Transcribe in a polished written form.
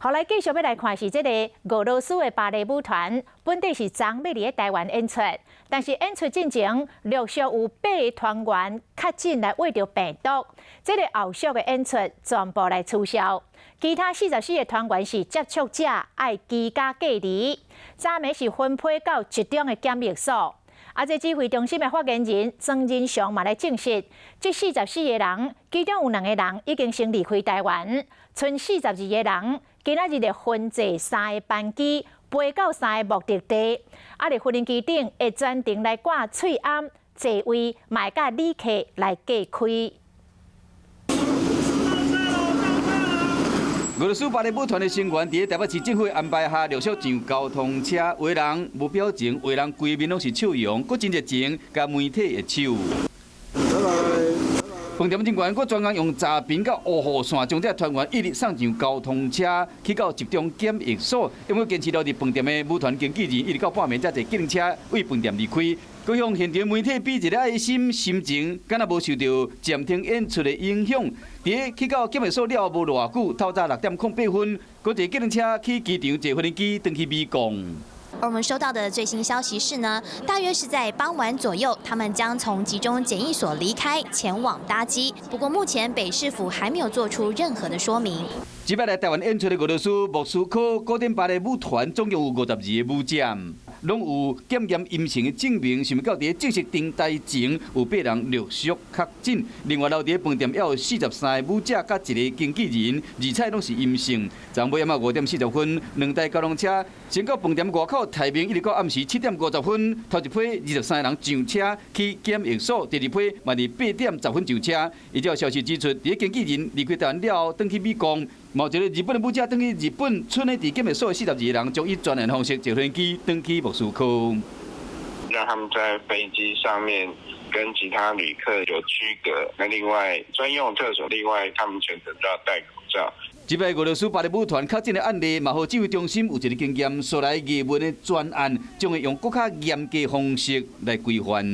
后来继续要来看是这个俄罗斯的芭蕾舞团，本地是昨要伫台湾演出，但是演出进前陆续有8个团员确诊来胃着病毒，这个后续的演出全部来取消。其他44个团员是接触者，爱居家隔离，昨暝是分配到集中的检疫所。这指挥中心的发言人曾仁祥嘛来证实，这44个人，其中有2个人已经先离开台湾，剩42个人。今仔日就分坐3个班机，飞到3个目的地。伫飞行机顶会专程来挂喙安座位，卖甲旅客来隔开。俄罗斯芭蕾舞团的成员伫台北市政府安排下，陆续上交通车，有人无表情，有人规面拢是笑容，佫真热情，甲媒体握手。饭店警员佫专工用查屏甲乌雨伞，将这团员一律送上交通车，去到集中检疫所。因为坚持留伫饭店的舞团经纪人，一直到半暝才坐计程车为饭店离开。佫向现场媒体比一个爱心，心情敢若无受到暂停演出的影响。伫去到检疫所了无偌久，透早6点08分，佫坐计程车去机场坐飞行机返去美国。而我们收到的最新消息是呢，大约是在傍晚左右，他们将从集中检疫所离开，前往搭机。不过目前北市府还没有做出任何的说明。即摆来台湾演出的俄罗斯莫斯科古典芭蕾舞团总共有52个舞者，拢有检验阴性的证明。想要到伫正式登台前，有8人陆续确诊。另外留伫饭店还有43个舞者甲1个经纪人，2采拢是阴性。昨暝晚5点40分，2台交通车先到饭店外口台面，一直到暗时7点50分，头一批23人上车去检疫所，第二批嘛伫8点10分上车。依照消息指出，伫经纪人离开台湾了后，转去美国。某一个日本的舞者转去日本，剩的伫检疫所的42个人，将以专人方式坐飞行机转去莫斯科。让他们在飞机上面跟其他旅客有区隔。那另外专用厕所，另外他们全程都要戴口罩。即摆俄罗斯芭蕾舞团确诊的案例，嘛好指挥中心有一个经验，所来艺文的专案，将会用更较严格的方式来规范。